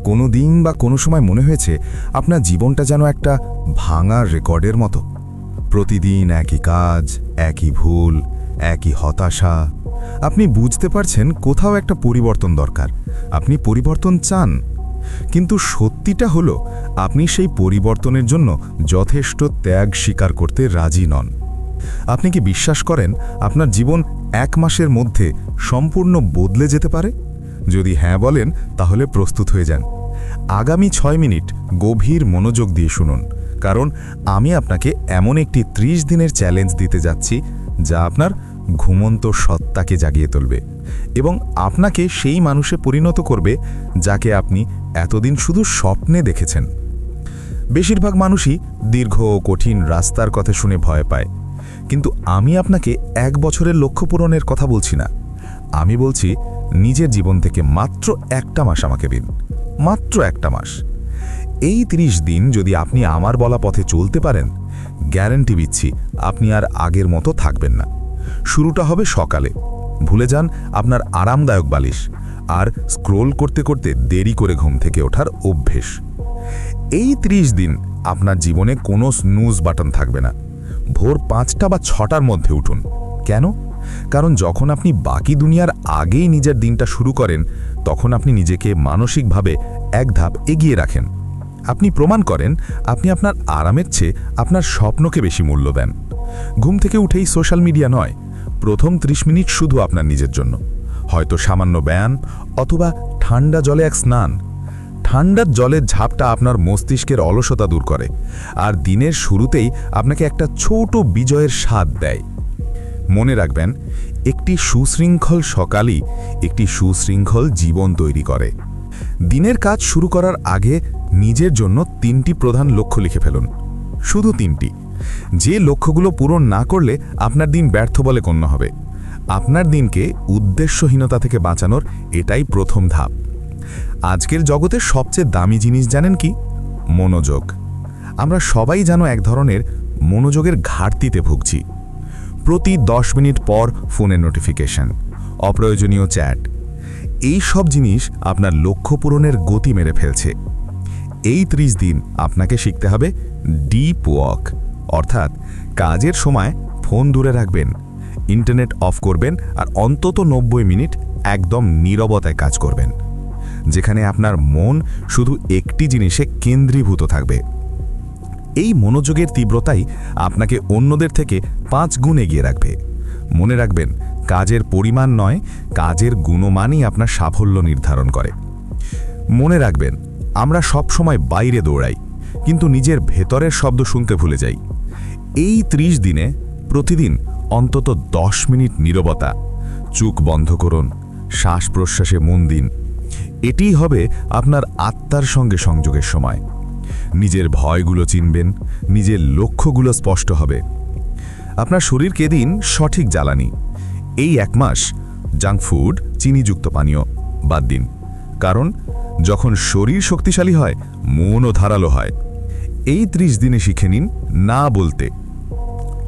কোনো দিন বা কোনো সময় মনে হয়েছে আপনার জীবনটা যেন একটা ভাঙা রেকর্ডের মতো? প্রতিদিন একই কাজ, একই ভুল, একই হতাশা। আপনি বুঝতে পারছেন কোথাও একটা পরিবর্তন দরকার, আপনি পরিবর্তন চান, কিন্তু সত্যিটা হলো আপনি সেই পরিবর্তনের জন্য যথেষ্ট ত্যাগ স্বীকার করতে রাজি নন। আপনি কি বিশ্বাস করেন আপনার জীবন 1 মাসের মধ্যে সম্পূর্ণ বদলে যেতে পারে? যদি হ্যাঁ বলেন, তাহলে প্রস্তুত হয়ে যান। আগামী 6 মিনিট গভীর মনোযোগ দিয়ে শুনুন, কারণ আমি আপনাকে এমন একটি 30 দিনের চ্যালেঞ্জ দিতে যাচ্ছি যা আপনার ঘুমন্ত সত্তাকে জাগিয়ে তুলবে এবং আপনাকে সেই মানুষে পরিণত করবে যাকে আপনি এতদিন শুধু স্বপ্নে দেখেছেন। বেশিরভাগ মানুষই দীর্ঘ ও কঠিন রাস্তার কথা শুনে ভয় পায়, কিন্তু আমি আপনাকে 1 বছরের লক্ষ্য পূরণের কথা বলছি না। আমি বলছি নিজের জীবন থেকে মাত্র 1টা মাস আমাকে দিন, মাত্র 1টা মাস। এই 30 দিন যদি আপনি আমার বলা পথে চলতে পারেন, গ্যারান্টি দিচ্ছি আপনি আর আগের মতো থাকবেন না। শুরুটা হবে সকালে, ভুলে যান আপনার আরামদায়ক বালিশ আর স্ক্রোল করতে করতে দেরি করে ঘুম থেকে ওঠার অভ্যেস। এই 30 দিন আপনার জীবনে কোনো স্নুজ বাটন থাকবে না। ভোর 5টা বা 6টার মধ্যে উঠুন। কেন? কারণ যখন আপনি বাকি দুনিয়ার আগেই নিজের দিনটা শুরু করেন, তখন আপনি নিজেকে মানসিকভাবে 1 ধাপ এগিয়ে রাখেন। আপনি প্রমাণ করেন আপনি আপনার আরামের চেয়ে আপনার স্বপ্নকে বেশি মূল্য দেন। ঘুম থেকে উঠেই সোশ্যাল মিডিয়া নয়, প্রথম 30 মিনিট শুধু আপনার নিজের জন্য। হয়তো সামান্য ব্যায়াম অথবা ঠান্ডা জলে এক স্নান। ঠান্ডার জলের ঝাপটা আপনার মস্তিষ্কের অলসতা দূর করে আর দিনের শুরুতেই আপনাকে একটা ছোট বিজয়ের স্বাদ দেয়। মনে রাখবেন, একটি সুশৃঙ্খল সকালই একটি সুশৃঙ্খল জীবন তৈরি করে। দিনের কাজ শুরু করার আগে নিজের জন্য 3টি প্রধান লক্ষ্য লিখে ফেলুন, শুধু 3টি। যে লক্ষ্যগুলো পূরণ না করলে আপনার দিন ব্যর্থ বলে গণ্য হবে। আপনার দিনকে উদ্দেশ্যহীনতা থেকে বাঁচানোর এটাই প্রথম ধাপ। আজকের জগতে সবচেয়ে দামি জিনিস জানেন কি? মনোযোগ। আমরা সবাই যেন এক ধরনের মনোযোগের ঘাটতিতে ভুগছি। প্রতি 10 মিনিট পর ফোনের নোটিফিকেশন, অপ্রয়োজনীয় চ্যাট, এই সব জিনিস আপনার লক্ষ্য পূরণের গতি মেরে ফেলছে। এই 30 দিন আপনাকে শিখতে হবে ডিপ ওয়ার্ক, অর্থাৎ কাজের সময় ফোন দূরে রাখবেন, ইন্টারনেট অফ করবেন আর অন্তত 90 মিনিট একদম নীরবতায় কাজ করবেন, যেখানে আপনার মন শুধু একটি জিনিসে কেন্দ্রীভূত থাকবে। এই মনোযোগের তীব্রতাই আপনাকে অন্যদের থেকে 5 গুণ এগিয়ে রাখবে। মনে রাখবেন, কাজের পরিমাণ নয়, কাজের গুণমানই আপনার সাফল্য নির্ধারণ করে। মনে রাখবেন, আমরা সব সময় বাইরে দৌড়াই, কিন্তু নিজের ভেতরের শব্দ শুনতে ভুলে যাই। এই 30 দিনে প্রতিদিন অন্তত 10 মিনিট নীরবতা, চোখ বন্ধ করুন, শ্বাস প্রশ্বাসে মন দিন। এটিই হবে আপনার আত্মার সঙ্গে সংযোগের সময়। নিজের ভয়গুলো চিনবেন, নিজের লক্ষ্যগুলো স্পষ্ট হবে। আপনার শরীরকে দিন সঠিক জ্বালানি। এই 1 মাস জাঙ্ক ফুড, চিনিযুক্ত পানীয় বাদ দিন, কারণ যখন শরীর শক্তিশালী হয়, মনও ধারালো হয়। এই 30 দিনে শিখে নিন না বলতে।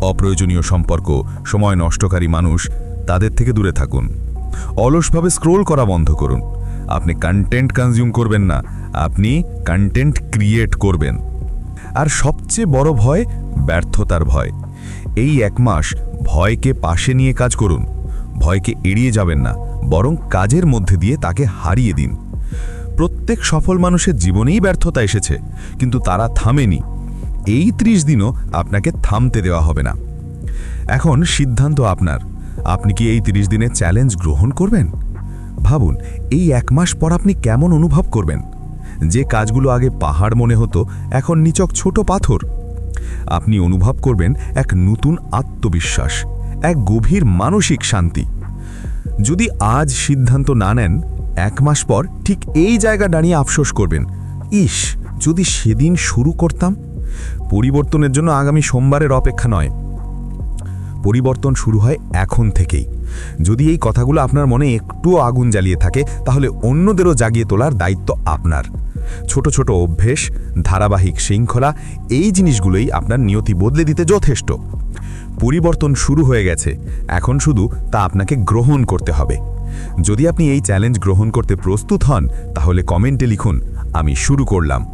অপ্রয়োজনীয় সম্পর্ক, সময় নষ্টকারী মানুষ, তাদের থেকে দূরে থাকুন। অলসভাবে স্ক্রোল করা বন্ধ করুন। আপনি কন্টেন্ট কনজিউম করবেন না, আপনি কন্টেন্ট ক্রিয়েট করবেন। আর সবচেয়ে বড় ভয়, ব্যর্থতার ভয়। এই 1 মাস ভয়কে পাশে নিয়ে কাজ করুন। ভয়কে এড়িয়ে যাবেন না, বরং কাজের মধ্যে দিয়ে তাকে হারিয়ে দিন। প্রত্যেক সফল মানুষের জীবনেই ব্যর্থতা এসেছে, কিন্তু তারা থামেনি। এই 30 দিনও আপনাকে থামতে দেওয়া হবে না। এখন সিদ্ধান্ত আপনার। আপনি কি এই 30 দিনের চ্যালেঞ্জ গ্রহণ করবেন? ভাবুন, এই 1 মাস পর আপনি কেমন অনুভব করবেন। যে কাজগুলো আগে পাহাড় মনে হতো, এখন নিছক ছোট পাথর। আপনি অনুভব করবেন এক নতুন আত্মবিশ্বাস, এক গভীর মানসিক শান্তি। যদি আজ সিদ্ধান্ত না নেন, 1 মাস পর ঠিক এই জায়গা দাঁড়িয়ে আফসোস করবেন, ইস, যদি সেদিন শুরু করতাম। পরিবর্তনের জন্য আগামী সোমবারের অপেক্ষা নয়, পরিবর্তন শুরু হয় এখন থেকেই। যদি এই কথাগুলো আপনার মনে একটুও আগুন জ্বালিয়ে থাকে, তাহলে অন্যদেরও জাগিয়ে তোলার দায়িত্ব আপনার। ছোট ছোট অভ্যেস, ধারাবাহিক শৃঙ্খলা, এই জিনিসগুলোই আপনার নিয়তি বদলে দিতে যথেষ্ট। পরিবর্তন শুরু হয়ে গেছে, এখন শুধু তা আপনাকে গ্রহণ করতে হবে। যদি আপনি এই চ্যালেঞ্জ গ্রহণ করতে প্রস্তুত হন, তাহলে কমেন্টে লিখুন, আমি শুরু করলাম।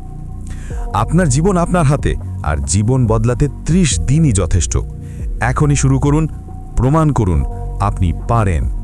আপনার জীবন আপনার হাতে, আর জীবন বদলাতে 30 দিনই যথেষ্ট। এখনই শুরু করুন, প্রমাণ করুন আপনি পারেন।